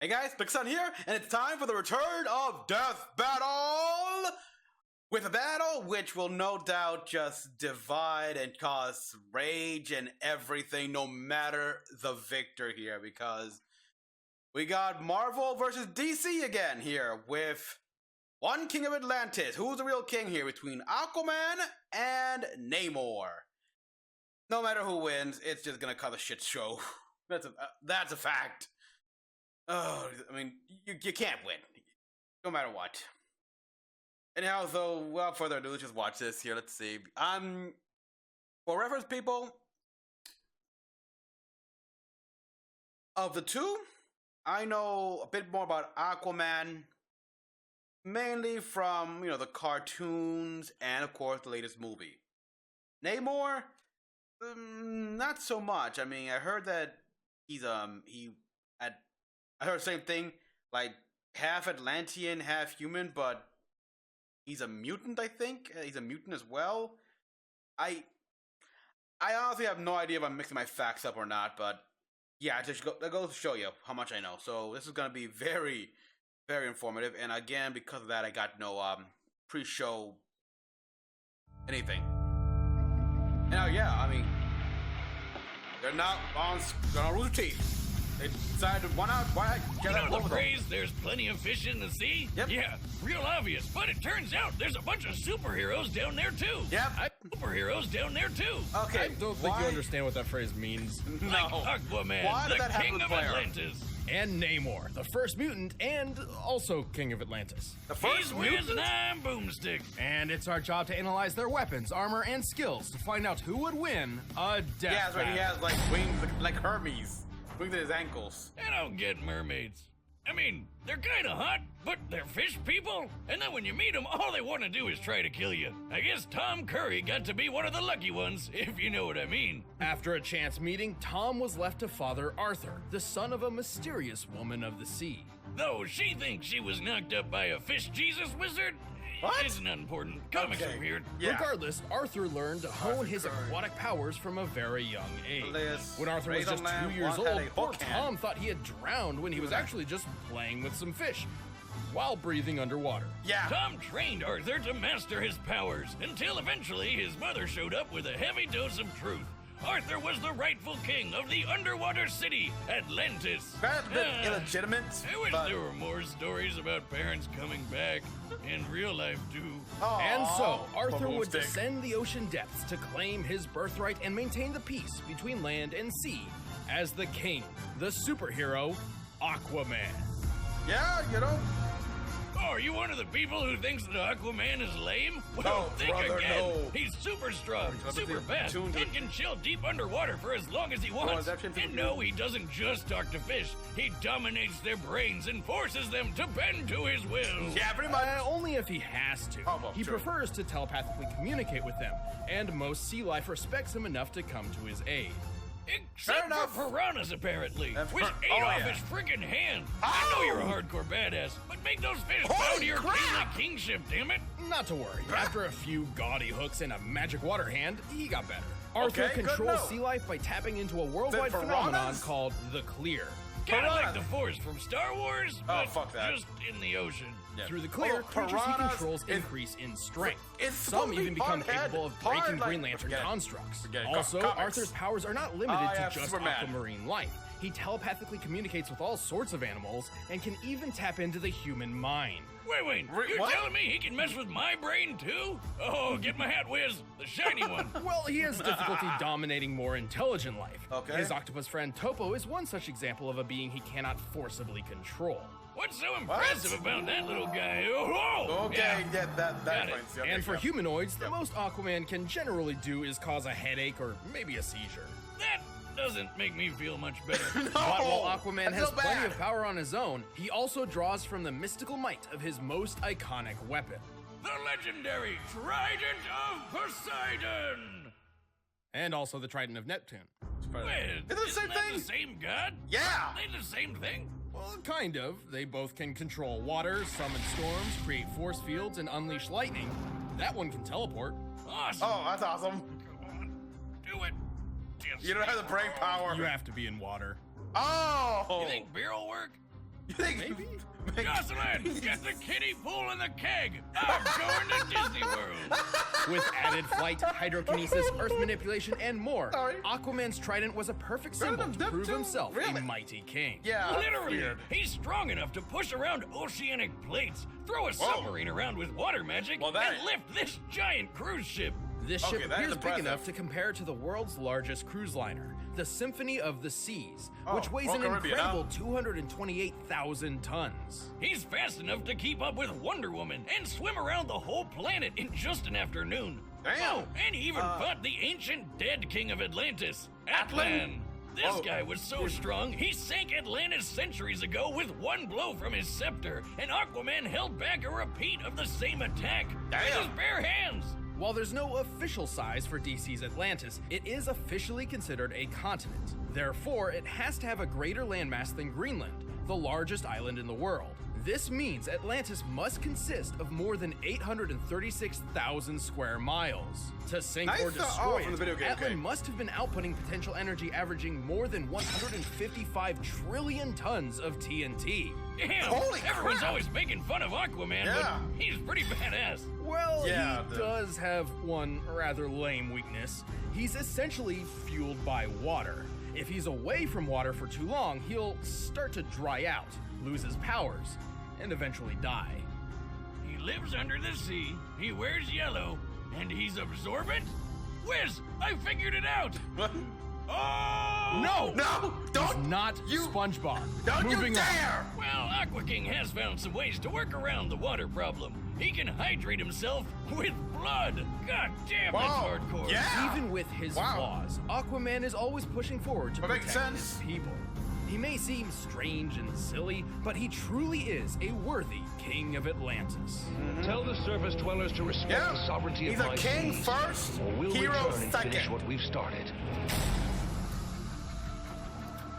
Hey guys, Mecha-san here, and it's time for the return of Death Battle! With a battle which will no doubt just divide and cause rage and everything, no matter the victor here, because we got Marvel versus DC again here with one king of Atlantis. Who's the real king here between Aquaman and Namor? No matter who wins, it's just gonna cause a shit show. That's a fact. Oh, I mean, you can't win, no matter what. Anyhow, so without further ado, let's just watch this here. Let's see. For reference, people, of the two, I know a bit more about Aquaman, mainly from the cartoons and of course the latest movie. Namor, not so much. I mean, I heard that I heard the same thing, like half Atlantean, half human, but he's a mutant, I think. He's a mutant as well. I honestly have no idea if I'm mixing my facts up or not, but yeah, that goes to show you how much I know. So this is going to be very, very informative, and again, because of that, I got no pre-show anything. Now, yeah, I mean, they're not on Rooster Teeth. They decided, why not get out the phrase, there's plenty of fish in the sea? Yep. Yeah, real obvious, but it turns out there's a bunch of superheroes down there too. Yep. Superheroes down there too. Okay. I don't think you understand what that phrase means. No. Like Aquaman, Why did that the king happen of with Claire? Atlantis. And Namor, the first mutant and also king of Atlantis. The first He's Wiz mutant? and I'm Boomstick. And it's our job to analyze their weapons, armor, and skills to find out who would win a death Yeah, that's right. He battle. has like wings, like Hermes. Wings at his ankles. I don't get mermaids. I mean, they're kinda hot, but they're fish people. And then when you meet them, all they want to do is try to kill you. I guess Tom Curry got to be one of the lucky ones, if you know what I mean. After a chance meeting, Tom was left to father Arthur, the son of a mysterious woman of the sea. Though she thinks she was knocked up by a fish Jesus wizard, What? Isn't important. Comics Okay. are weird. Yeah. Regardless, Arthur learned to hone his Curry. aquatic powers from a very young age. Liz, When Arthur was just Razorman 2 years once had old, a poor hook hand. Tom thought he had drowned when he was actually just playing with some fish while breathing underwater. Yeah. Tom trained Arthur to master his powers until eventually his mother showed up with a heavy dose of truth. Arthur was the rightful king of the underwater city, Atlantis. That's a bit illegitimate. I wish but... there were more stories about parents coming back in real life too. Aw, And so, Arthur would Boomstick. descend the ocean depths to claim his birthright and maintain the peace between land and sea as the king, the superhero, Aquaman. Yeah, Oh, are you one of the people who thinks that Aquaman is lame? Well, No, think brother, again. no. He's super strong, He's super obviously fast, tuned to- and can chill deep underwater for as long as he wants. that's him And no, he doesn't just talk to fish. He dominates their brains and forces them to bend to his will. Yeah, pretty much. Only if he has to. Oh, well, he true. prefers to telepathically communicate with them, and most sea life respects him enough to come to his aid. Except enough. for piranhas, apparently, That's which per- ate oh, off yeah. his freaking hand. I know you're a hardcore badass, but make those fish bow Holy to your crap! kingly kingship, damn it. Not to worry. After a few gaudy hooks and a magic water hand, he got better. Arthur Okay, good controls to know. sea life by tapping into a worldwide Then phenomenon piranhas? called the Clear. Kinda like Piranhas. the Force from Star Wars, Oh, but fuck that. just in the ocean. Yeah. Through the Clear, Oh, creatures he piranhas controls is- increase in strength. It's Some supposed to be even become hard-head, capable of hard, breaking like- Green Lantern forget it. constructs. Forget it. Also, Comics. Arthur's powers are not limited Oh, yeah, to just Superman. aquamarine life. He telepathically communicates with all sorts of animals and can even tap into the human mind. Wait, you're what? telling me he can mess with my brain too? Oh, get my hat, Wiz, the shiny one. Well, he has difficulty dominating more intelligent life. Okay. His octopus friend Topo is one such example of a being he cannot forcibly control. What's so impressive about that little guy? Oh, Okay, yeah, that Got it. explains. Okay, And for yeah. humanoids, the Yep. most Aquaman can generally do is cause a headache or maybe a seizure. That doesn't make me feel much better. No, But while Aquaman I has feel plenty bad. of power on his own, he also draws from the mystical might of his most iconic weapon. The legendary Trident of Poseidon. And also the Trident of Neptune. Wait, Isn't it the same isn't that thing? the same god? Yeah. They the same thing? Well, kind of. They both can control water, summon storms, create force fields, and unleash lightning. That one can teleport. Awesome. Oh, that's awesome. Come on, do it. Just You don't have the brain power. You have to be in water. Oh. You think beer will work? Maybe? Jocelyn, get the kiddie pool and the keg. I'm going to Disney World. With added flight, hydrokinesis, earth manipulation, and more, Sorry. Aquaman's trident was a perfect symbol to prove Neptune? himself a Really? mighty king. Yeah. Literally, weird. he's strong enough to push around oceanic plates, throw a submarine around with water magic, Well, that- and lift this giant cruise ship. This Okay, ship that is appears big impressive. enough to compare to the world's largest cruise liner, the Symphony of the Seas, which weighs an Caribbean, incredible 228,000 tons. He's fast enough to keep up with Wonder Woman and swim around the whole planet in just an afternoon. Damn. Oh, and he even fought the ancient dead king of Atlantis, Atlan? Atlan. This Oh. guy was so strong, he sank Atlantis centuries ago with one blow from his scepter, and Aquaman held back a repeat of the same attack with Damn. his bare hands. While there's no official size for DC's Atlantis, it is officially considered a continent. Therefore, it has to have a greater landmass than Greenland, the largest island in the world. This means Atlantis must consist of more than 836,000 square miles. To sink Nice, or destroy from the it, video game, Atlan okay. must have been outputting potential energy averaging more than 155 trillion tons of TNT. Damn, Holy everyone's crap. always making fun of Aquaman, Yeah. but he's pretty badass. Well, Yeah, he does have one rather lame weakness. He's essentially fueled by water. If he's away from water for too long, he'll start to dry out, lose his powers, and eventually die. He lives under the sea, he wears yellow, and he's absorbent? Whiz, I figured it out! Oh! No! No! He's Don't! not you- SpongeBob. Don't Moving you on. dare! Well, Aqua King has found some ways to work around the water problem. He can hydrate himself with blood. God damn, that's Wow. hardcore. Yeah. Even with his Wow. flaws, Aquaman is always pushing forward to That makes protect his sense. people. He may seem strange and silly, but he truly is a worthy king of Atlantis. Tell the surface dwellers to respect Yeah. the sovereignty He's of a my king seas, first, or we'll hero return and finish second. what we've started.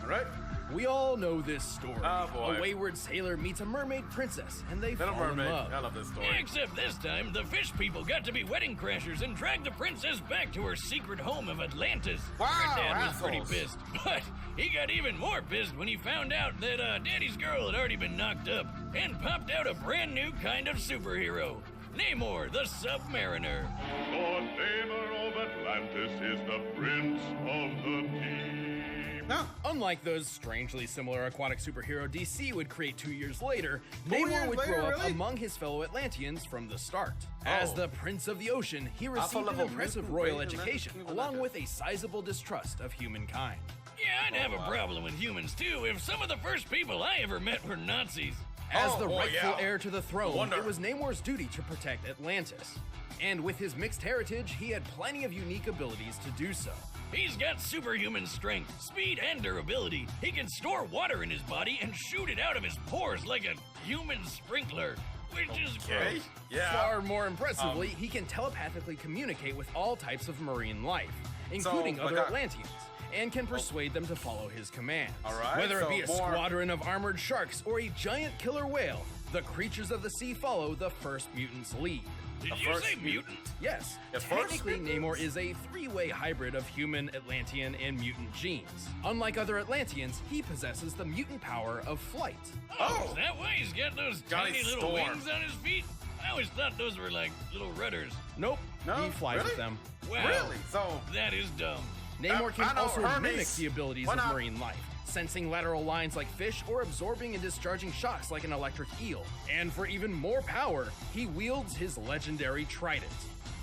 All right. We all know this story. Oh, boy. A wayward sailor meets a mermaid princess, and they Little fall Mermaid. in love. I love this story. Except this time, the fish people got to be wedding crashers and dragged the princess back to her secret home of Atlantis. Wow, Her dad was pretty assholes. pissed, but he got even more pissed when he found out that Daddy's girl had already been knocked up and popped out a brand new kind of superhero, Namor, the Submariner. For Namor of Atlantis is the Prince of the Deep. No. Unlike those strangely similar aquatic superhero DC would create 2 years later, 4 Namor years would later, grow up really? among his fellow Atlanteans from the start. As Oh. the Prince of the Ocean, he received an level impressive Prince, royal Prince, education, Prince, along Prince. with a sizable distrust of humankind. Yeah, I'd have a problem with humans too if some of the first people I ever met were Nazis. As Oh, the boy, rightful yeah. heir to the throne, wonder. it was Namor's duty to protect Atlantis. And with his mixed heritage, he had plenty of unique abilities to do so. He's got superhuman strength, speed, and durability. He can store water in his body and shoot it out of his pores like a human sprinkler, which is Okay. gross. Yeah. Far more impressively, he can telepathically communicate with all types of marine life, including like other a- Atlanteans, and can persuade them to follow his commands. All right, Whether it be a so more- squadron of armored sharks or a giant killer whale, the creatures of the sea follow the first mutant's lead. Did The you first say mutant. mutant? Yes, The first technically mutants? Namor is a three-way hybrid of human, Atlantean, and mutant genes. Unlike other Atlanteans, he possesses the mutant power of flight. Oh, is that why he's got those Johnny tiny little Storm. wings on his feet? I always thought those were like little rudders. Nope, No? he flies Really? with them. Wow. Really? So, That is dumb. Namor I can know, also Hermes. mimic the abilities Why of not? marine life, sensing lateral lines like fish or absorbing and discharging shocks like an electric eel. And for even more power, he wields his legendary trident.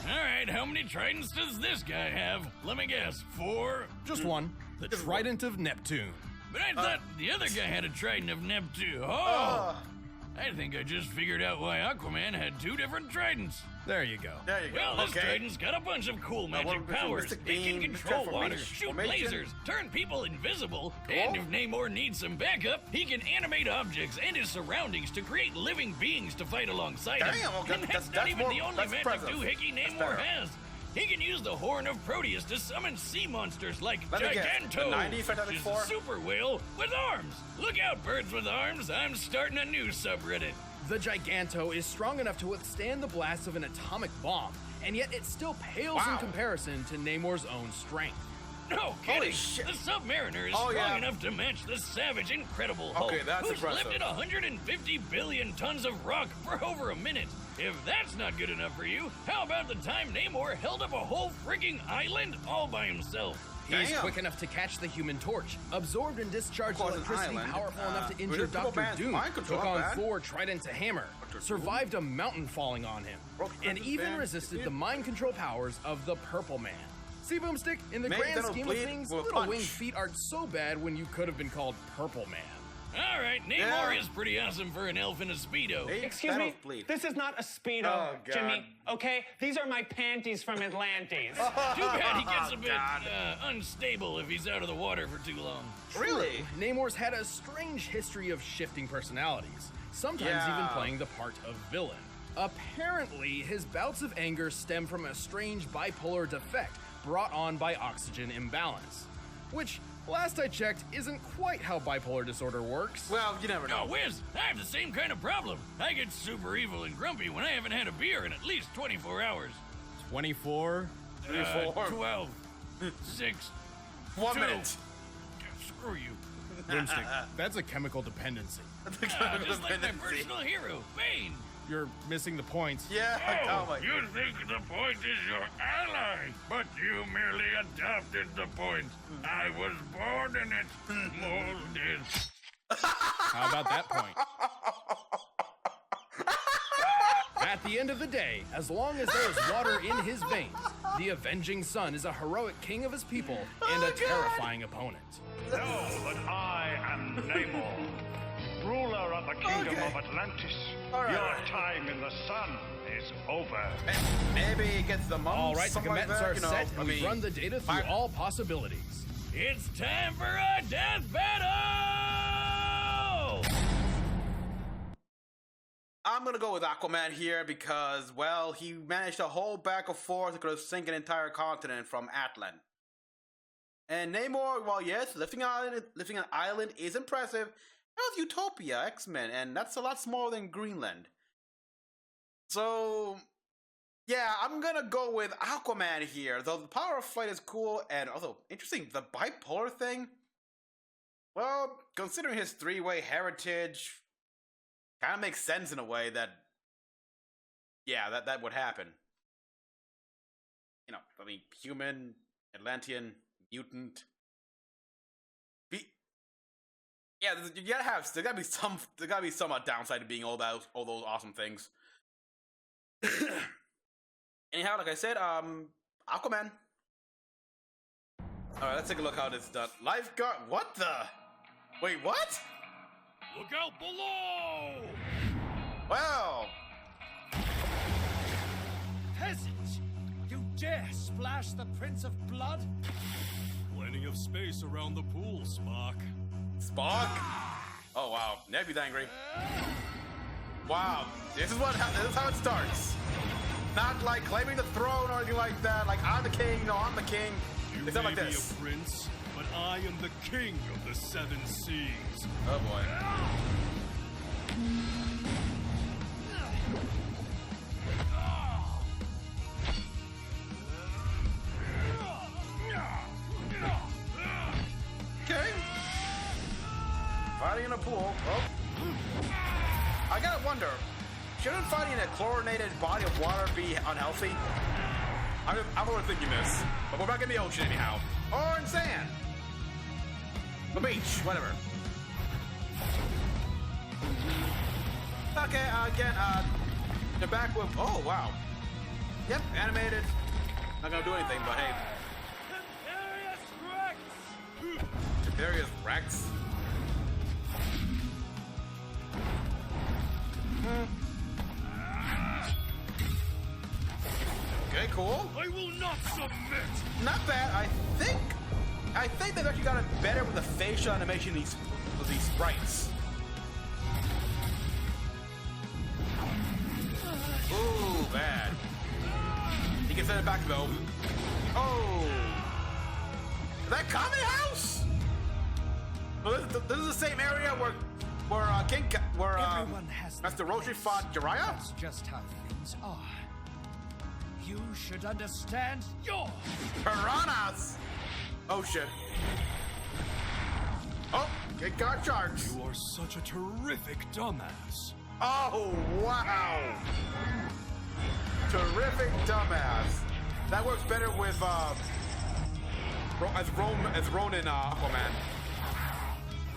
All right, how many tridents does this guy have? Let me guess, 4? Just one, the Trident of Neptune. But I thought the other guy had a trident of Neptune. Oh! uh, I think I just figured out why Aquaman had 2 different tridents. There you go. there you go. Well, this okay. trident's got a bunch of cool magic one between powers. Mystic It can Beam, control water, Transformation, shoot Formation. lasers, turn people invisible, and if Namor needs some backup, he can animate objects and his surroundings to create living beings to fight alongside him. Damn, okay, And that's not that's even more- the only that's magic impressive. doohickey That's Namor better. has. He can use the horn of Proteus to summon sea monsters like Let me guess, Giganto, the 90s Fantastic which is Four? a super whale with arms. Look out, birds with arms! I'm starting a new subreddit. The Giganto is strong enough to withstand the blasts of an atomic bomb, and yet it still pales in Wow. comparison to Namor's own strength. No Holy kidding! shit. The Submariner is Oh, strong yeah. enough to match the savage Incredible Hulk, Okay, that's who's impressive. lifted 150 billion tons of rock for over a minute. If that's not good enough for you, how about the time Namor held up a whole freaking island all by himself? He's Damn. quick enough to catch the Human Torch, absorbed and discharged Of course, an electricity island. powerful enough to But injure it's Triple Dr. Man's Doom, mind control, took on man. Thor Trident to Hammer, Dr. survived a mountain falling on him, Broke and Princess even Band. resisted the mind control powers of the Purple Man. See, Boomstick, in the Maybe grand that'll scheme of bleed things, with a little punch. winged feet aren't so bad when you could have been called Purple Man. All right, Namor Yeah. is pretty awesome for an elf in a Speedo. Hey, Excuse that'll me, bleed. this is not a Speedo, Oh, God. Jimmy, okay? These are my panties from Atlantis. Too bad he gets a bit God. unstable if he's out of the water for too long. Really? Namor's had a strange history of shifting personalities, sometimes Yeah. even playing the part of villain. Apparently, his bouts of anger stem from a strange bipolar defect brought on by oxygen imbalance, which, last I checked, isn't quite how bipolar disorder works. Well, you never No, know. Wiz, I have the same kind of problem. I get super evil and grumpy when I haven't had a beer in at least 24 hours. 24? 12, 6, 1 2. minute. Screw you. Broomstick, that's a chemical dependency. Just like my personal hero, Bane. You're missing the point. Yeah. Oh, my. you think the point is your ally, but you merely adopted the point. I was born in it, molded. How about that point? At the end of the day, as long as there is water in his veins, the Avenging Sun is a heroic king of his people and a terrifying opponent. Know that I am Namor, ruler of the kingdom Okay. of Atlantis. All right. Your time in the sun is over. Maybe he gets the mumps. All right, the something like combatants that, are you know, set, I and we've mean, run the data through all possibilities. It's time for a death battle! I'm gonna go with Aquaman here because, well, he managed to hold back a force that could have sink an entire continent from Atlantis. And Namor, well, yes, lifting an island is impressive. That was Utopia, X-Men, and that's a lot smaller than Greenland. So, yeah, I'm gonna go with Aquaman here. Though the power of flight is cool, and also interesting, the bipolar thing. Well, considering his three-way heritage, kind of makes sense in a way that, yeah, that would happen. You know, I mean, human, Atlantean, mutant. Yeah, you gotta have. There gotta be some downside to being all those awesome things. Anyhow, like I said, Aquaman. All right, let's take a look how this is done. Lifeguard. What the? Wait, what? Look out below! Well, Peasant! You dare splash the Prince of Blood? Plenty of space around the pool, Spock. Spock. Oh wow, Nebby's angry. Wow, this is how it starts. Not like claiming the throne or anything like that. Like I'm the king. No, I'm the king. You It's may not like be this. a prince, but I am the king of the seven seas. Oh boy. Okay. Fighting in a pool. Oh. I gotta wonder, shouldn't fighting in a chlorinated body of water be unhealthy? I'm overthinking this, but we're back in the ocean anyhow. Or in sand. The beach, whatever. Okay, again, the back with, oh wow. Yep, animated. Not gonna do anything, but hey. Various Rex. Okay, cool. I will not submit! Not bad. I think they've actually gotten better with the facial animation of these sprites. Ooh, bad. He can send it back though. Oh, is that Kame House? Well, this is the same area where Everyone has Master their Roshi place. fought Jiraiya. That's just how things are. You should understand your Piranhas. Oh shit. Oh, it got sharks. You are such a terrific dumbass. Oh, wow. Terrific dumbass. That works better with, as Ronin, Aquaman.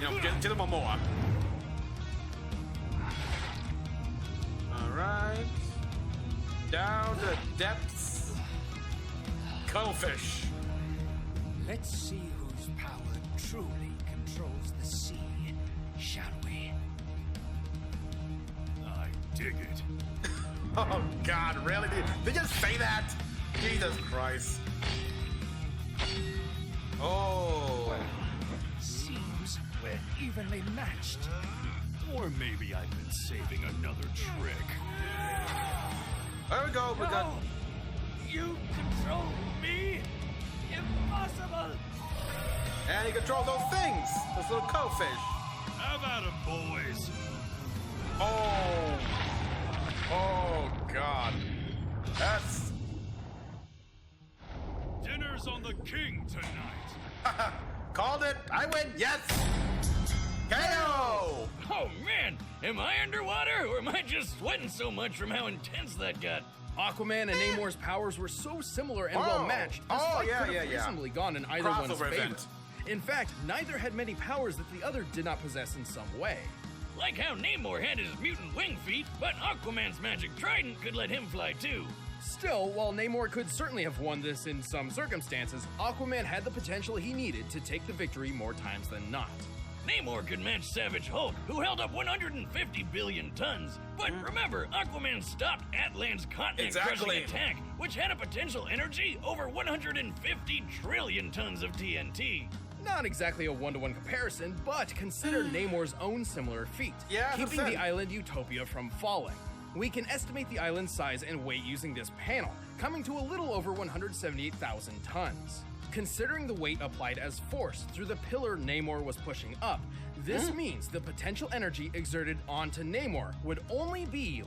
You know, Jason Momoa. Alright. Down to the depths. Cuttlefish. Let's see whose power truly controls the sea, shall we? I dig it. Oh, God, really? Did you just say that? Jesus Christ. Oh. Seems we're evenly matched. Or maybe I've been saving another trick. There we go. We got. No! You control me? Impossible! And he controls those things. Those little cuttlefish. Have at 'em, boys. Oh. Oh, God. That's. Dinner's on the king tonight. Called it. I win. Yes. KO. Oh man, am I underwater or am I just sweating so much from how intense that got? Aquaman and Namor's powers were so similar and Oh. well matched, this Oh, fight yeah, could have yeah, yeah. reasonably gone in either one's Crossover favor. event. In fact, neither had many powers that the other did not possess in some way. Like how Namor had his mutant wing feet, but Aquaman's magic trident could let him fly too. Still, while Namor could certainly have won this in some circumstances, Aquaman had the potential he needed to take the victory more times than not. Namor could match Savage Hulk, who held up 150 billion tons. But remember, Aquaman stopped Atlantis' continent-crushing attack, which had a potential energy over 150 trillion tons of TNT. Not exactly a one-to-one comparison, but consider Namor's own similar feat, Yeah, keeping 100%. the island Utopia from falling. We can estimate the island's size and weight using this panel, coming to a little over 178,000 tons. Considering the weight applied as force through the pillar Namor was pushing up, this means the potential energy exerted onto Namor would only be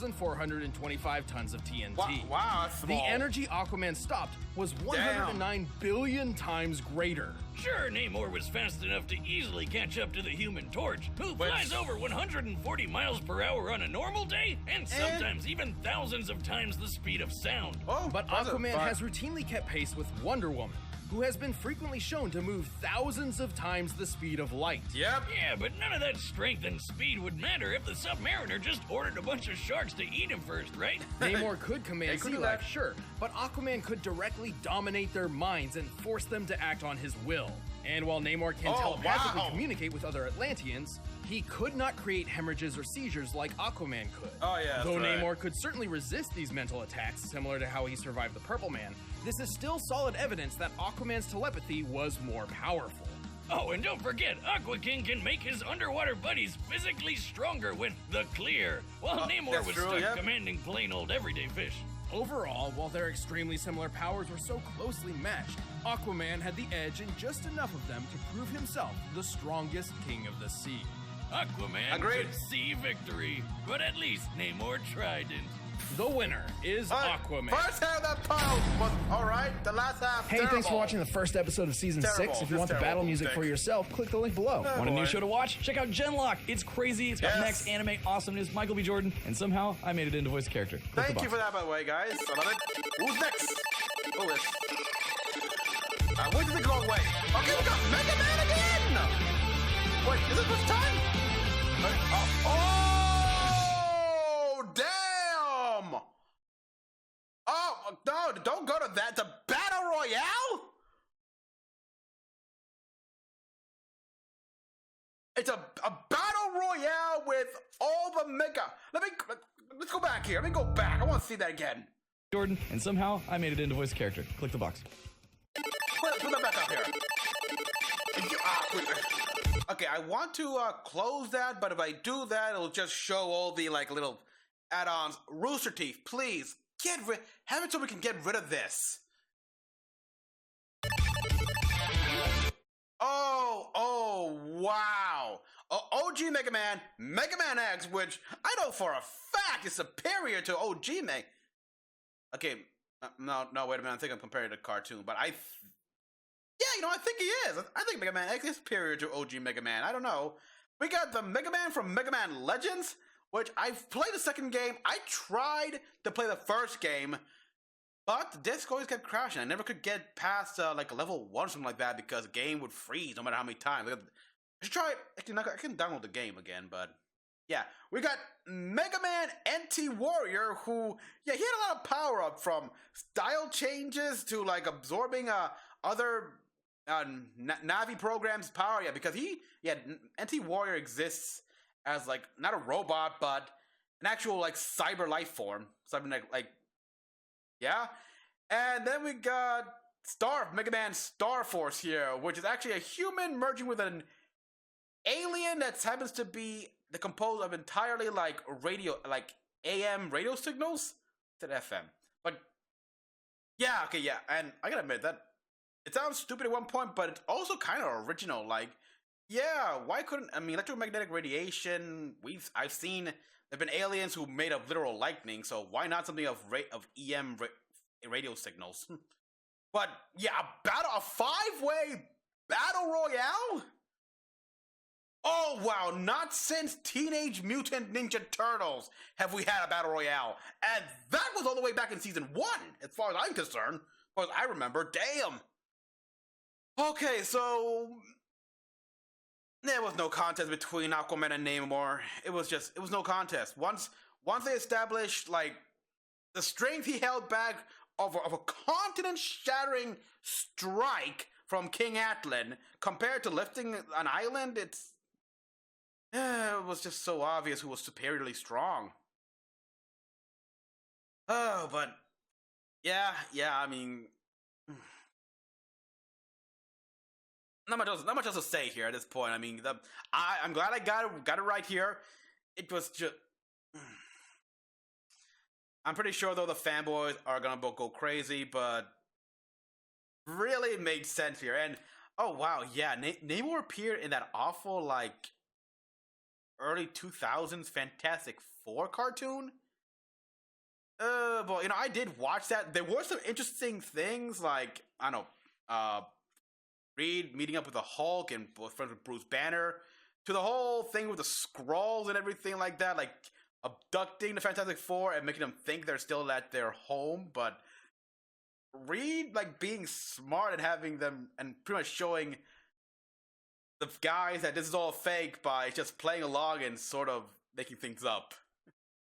1,425 tons of TNT. Wow, that's small. The energy Aquaman stopped was 109 billion times greater. Sure, Namor was fast enough to easily catch up to the Human Torch, who flies over 140 miles per hour on a normal day, and sometimes even thousands of times the speed of sound. Oh, But Aquaman has routinely kept pace with Wonder Woman, who has been frequently shown to move thousands of times the speed of light. Yep. Yeah, but none of that strength and speed would matter if the Submariner just ordered a bunch of sharks to eat him first, right? Namor could command They could sea do life, that. sure, but Aquaman could directly dominate their minds and force them to act on his will. And while Namor can telepathically communicate with other Atlanteans, he could not create hemorrhages or seizures like Aquaman could. Oh, yeah, that's Though right. Namor could certainly resist these mental attacks, similar to how he survived the Purple Man, this is still solid evidence that Aquaman's telepathy was more powerful. Oh, and don't forget, Aqua King can make his underwater buddies physically stronger with the clear, while Namor that's was true, stuck yep. commanding plain old everyday fish. Overall, while their extremely similar powers were so closely matched, Aquaman had the edge and just enough of them to prove himself the strongest king of the sea. Aquaman Agreed. could see victory, but at least Namor trident. The winner is Aquaman. First half of that post was alright. The last half, Hey, thanks for watching the first episode of Season Terrible. 6. If you Just want the terrible. battle music for Thanks. yourself, click the link below. Oh, Want a new boy. show to watch? Check out Genlock. It's crazy. It's got Yes. Max anime awesomeness, Michael B. Jordan, and somehow I made it into voice character. Click the Thank you box. for that, by the way, guys. I love it. Who's next? Who is? Where did it go away? Okay, we got Mega Man again! Wait, is it this time? Oh, damn! Oh, no, don't go to that. The Battle Royale? It's a Battle Royale with all the Mega. Let's go back here. Let me go back. I want to see that again. Jordan, and somehow I made it into voice character. Click the box. Put that back up here. Okay, I want to close that, but if I do that, it'll just show all the like little add-ons. Rooster Teeth, please have it so we can get rid of this. Oh, wow. OG Mega Man, Mega Man X, which I know for a fact is superior to OG Mega. Okay, no, wait a minute. I think I'm comparing it to cartoon, but Yeah, I think he is. I think Mega Man X is superior to OG Mega Man. I don't know. We got the Mega Man from Mega Man Legends, which I've played the second game. I tried to play the first game, but the disc always kept crashing. I never could get past like level 1 or something like that because the game would freeze no matter how many times. I should try it. I can download the game again, but yeah. We got Mega Man NT Warrior, who, yeah, he had a lot of power up from style changes to like absorbing other Navi programs' power. Yeah, because NT Warrior exists as like not a robot, but an actual like cyber life form. Something like yeah. And then we got Mega Man Star Force here, which is actually a human merging with an alien that happens to be composed of entirely like AM radio signals to FM. But yeah, okay, yeah, and I gotta admit that it sounds stupid at one point, but it's also kind of original. Like, yeah, why couldn't electromagnetic radiation? I've seen there've been aliens who made of literal lightning, so why not something of EM radio signals? But yeah, a 5-way battle royale. Oh wow, not since Teenage Mutant Ninja Turtles have we had a battle royale. And that was all the way back in season 1, as far as I'm concerned. As far as I remember, damn. Okay, so there was no contest between Aquaman and Namor. It was no contest. Once they established like the strength he held back of a continent-shattering strike from King Atlan compared to lifting an island, it was just so obvious who was superiorly strong. Oh, but yeah, I mean, not much else to say here at this point. I mean, I'm glad I got it right here. It was just, I'm pretty sure though the fanboys are gonna go crazy, but really it made sense here. And oh wow, yeah, Namor appeared in that awful like early 2000s Fantastic Four cartoon. But I did watch that. There were some interesting things, like I don't know, Reed meeting up with the Hulk and friends with Bruce Banner, to the whole thing with the Skrulls and everything like that, like abducting the Fantastic Four and making them think they're still at their home, but Reed like being smart and having them and pretty much showing the guys that this is all fake by just playing along and sort of making things up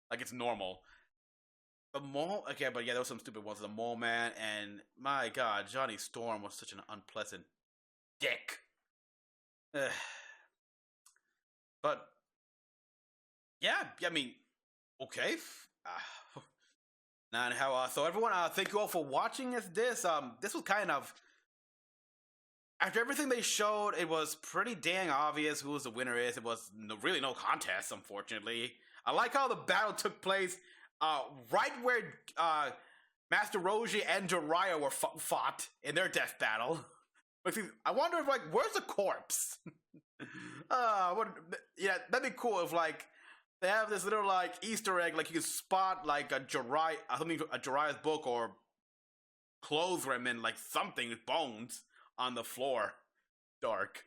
like it's normal. The Mole, okay, but yeah, there were some stupid ones. The Mole Man, and my God, Johnny Storm was such an unpleasant dick. But yeah, I mean, okay. Now, how so everyone, thank you all for watching this. This was kind of, after everything they showed, it was pretty dang obvious who the winner is. It was really no contest, unfortunately. I like how the battle took place right where Master Roshi and Jiraiya were fought in their death battle. I wonder if, like, where's the corpse? Yeah, that'd be cool if, like, they have this little, like, Easter egg, like, you can spot, like, a Jiraiya's book or clothes remnant, like, something, bones on the floor. Dark.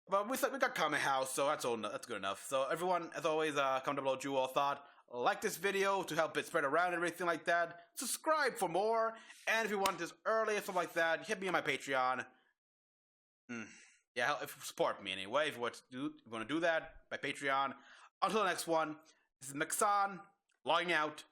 But we got Comment House, so that's good enough. So, everyone, as always, comment down below what you all thought. Like this video to help it spread around and everything like that. Subscribe for more. And if you want this early or something like that, hit me on my Patreon. Yeah, support me anyway. If you want to do that, my Patreon. Until the next one, this is Mecha-san, logging out.